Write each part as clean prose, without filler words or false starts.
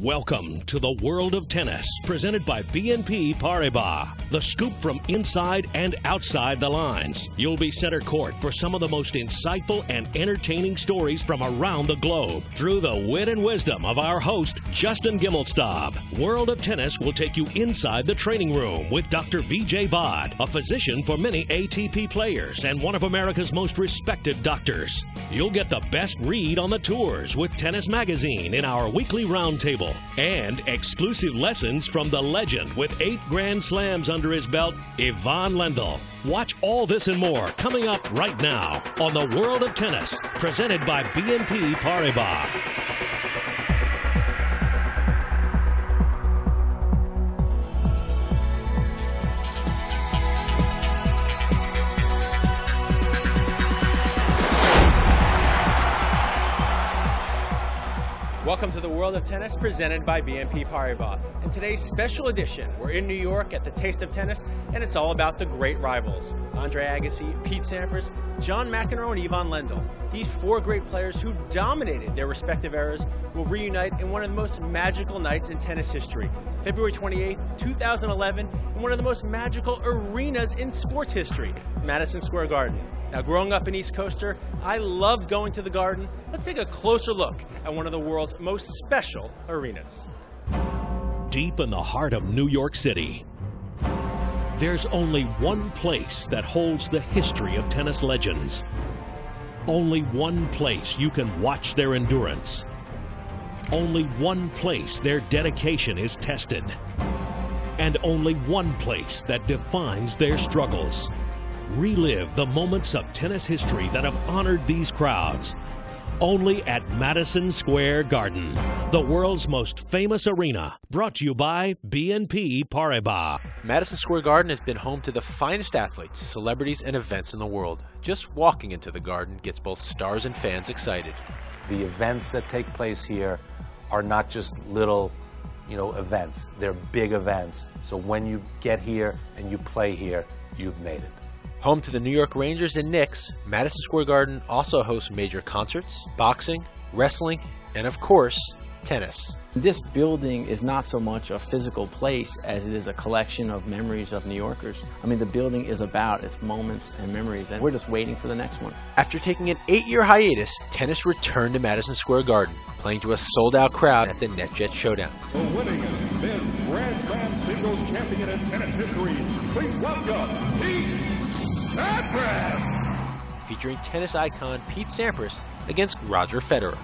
Welcome to the world of tennis, presented by BNP Paribas. The scoop from inside and outside the lines. You'll be center court for some of the most insightful and entertaining stories from around the globe through the wit and wisdom of our host, Justin Gimelstob. World of Tennis will take you inside the training room with Dr. Vijay Vod, a physician for many ATP players and one of America's most respected doctors. You'll get the best read on the tours with Tennis Magazine in our weekly roundtable. And exclusive lessons from the legend with 8 Grand Slams under his belt, Ivan Lendl. Watch all this and more coming up right now on the World of Tennis, presented by BNP Paribas. Welcome to the World of Tennis, presented by BNP Paribas. In today's special edition, we're in New York at the Taste of Tennis, and it's all about the great rivals. Andre Agassi, Pete Sampras, John McEnroe, and Ivan Lendl. These 4 great players who dominated their respective eras will reunite in one of the most magical nights in tennis history. February 28th, 2011, in one of the most magical arenas in sports history, Madison Square Garden. Now, growing up an East Coaster, I loved going to the Garden. Let's take a closer look at one of the world's most special arenas. Deep in the heart of New York City, there's only one place that holds the history of tennis legends. Only one place you can watch their endurance. Only one place their dedication is tested. And only one place that defines their struggles. Relive the moments of tennis history that have honored these crowds. Only at Madison Square Garden, the world's most famous arena, brought to you by BNP Paribas. Madison Square Garden has been home to the finest athletes, celebrities, and events in the world. Just walking into the Garden gets both stars and fans excited. The events that take place here are not just little, events. They're big events. So when you get here and you play here, you've made it. Home to the New York Rangers and Knicks, Madison Square Garden also hosts major concerts, boxing, wrestling, and of course, tennis. This building is not so much a physical place as it is a collection of memories of New Yorkers. I mean, the building is about its moments and memories, and we're just waiting for the next one. After taking an 8-year hiatus, tennis returned to Madison Square Garden, playing to a sold-out crowd at the NetJet Showdown. The winningest men's Grand Slam singles champion in tennis history, please welcome Pete Sampras! Featuring tennis icon Pete Sampras against Roger Federer.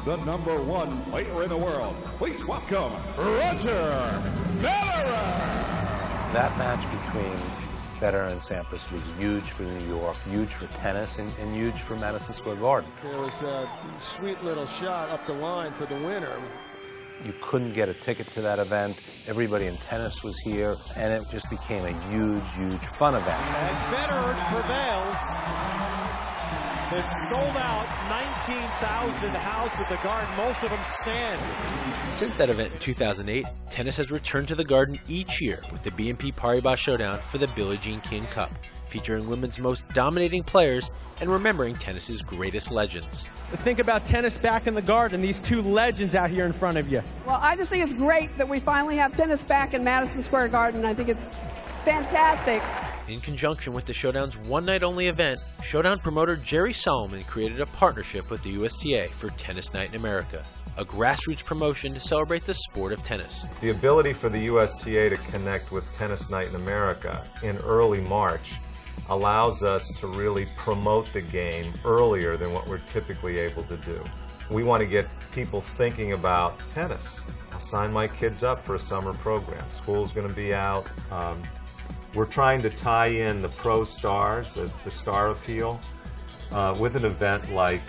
The #1 player in the world, please welcome Roger Federer! That match between Federer and Sampras was huge for New York, huge for tennis, and huge for Madison Square Garden. There was a sweet little shot up the line for the winner. You couldn't get a ticket to that event. Everybody in tennis was here, and it just became a huge, huge fun event. And Federer prevails. This sold-out 19,000 house at the Garden, most of them stand. Since that event in 2008, tennis has returned to the Garden each year with the BNP Paribas Showdown for the Billie Jean King Cup, featuring women's most dominating players and remembering tennis's greatest legends. Think about tennis back in the Garden, these 2 legends out here in front of you. Well, I just think it's great that we finally have tennis back in Madison Square Garden. I think it's fantastic. In conjunction with the Showdown's one-night-only event, Showdown promoter Jerry Solomon created a partnership with the USTA for Tennis Night in America, a grassroots promotion to celebrate the sport of tennis. The ability for the USTA to connect with Tennis Night in America in early March allows us to really promote the game earlier than what we're typically able to do. We want to get people thinking about tennis. I'll sign my kids up for a summer program. School's going to be out. We're trying to tie in the pro stars, the star appeal, with an event like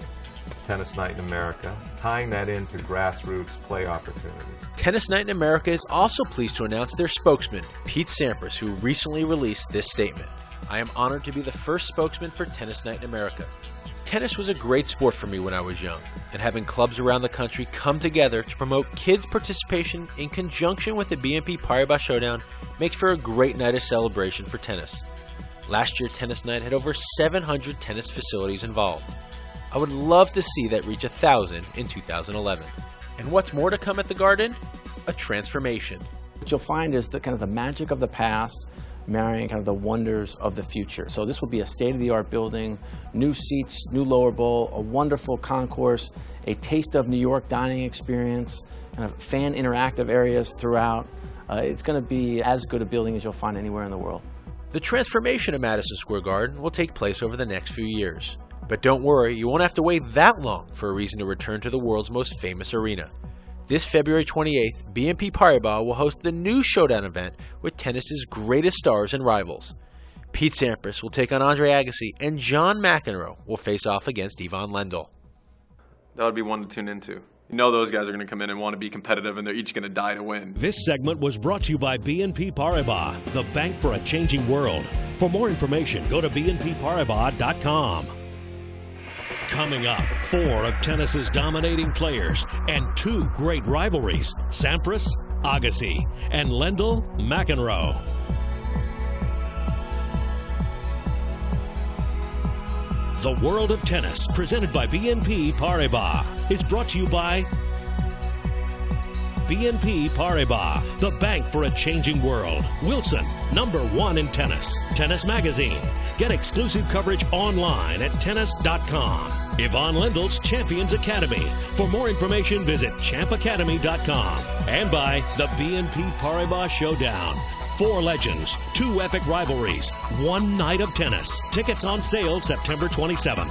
Tennis Night in America, tying that into grassroots play opportunities. Tennis Night in America is also pleased to announce their spokesman, Pete Sampras, who recently released this statement. I am honored to be the first spokesman for Tennis Night in America. Tennis was a great sport for me when I was young, and having clubs around the country come together to promote kids' participation in conjunction with the BNP Paribas Showdown makes for a great night of celebration for tennis. Last year, Tennis Night had over 700 tennis facilities involved. I would love to see that reach 1,000 in 2011. And what's more to come at the Garden? a transformation. What you'll find is the kind of the magic of the past marrying kind of the wonders of the future. So this will be a state-of-the-art building, new seats, new lower bowl, a wonderful concourse, a taste of New York dining experience, kind of fan interactive areas throughout. It's going to be as good a building as you'll find anywhere in the world. The transformation of Madison Square Garden will take place over the next few years. But don't worry, you won't have to wait that long for a reason to return to the world's most famous arena. This February 28th, BNP Paribas will host the new Showdown event with tennis's greatest stars and rivals. Pete Sampras will take on Andre Agassi, and John McEnroe will face off against Ivan Lendl. That would be one to tune into. You know those guys are going to come in and want to be competitive, and they're each going to die to win. This segment was brought to you by BNP Paribas, the bank for a changing world. For more information, go to bnpparibas.com. Coming up, 4 of tennis's dominating players and 2 great rivalries, Sampras, Agassi, and Lendl, McEnroe. The World of Tennis, presented by BNP Paribas, is brought to you by BNP Paribas, the bank for a changing world. Wilson, #1 in tennis. Tennis Magazine. Get exclusive coverage online at tennis.com. Ivan Lendl's Champions Academy. For more information, visit champacademy.com. And by the BNP Paribas Showdown. 4 legends, 2 epic rivalries, 1 night of tennis. Tickets on sale September 27th.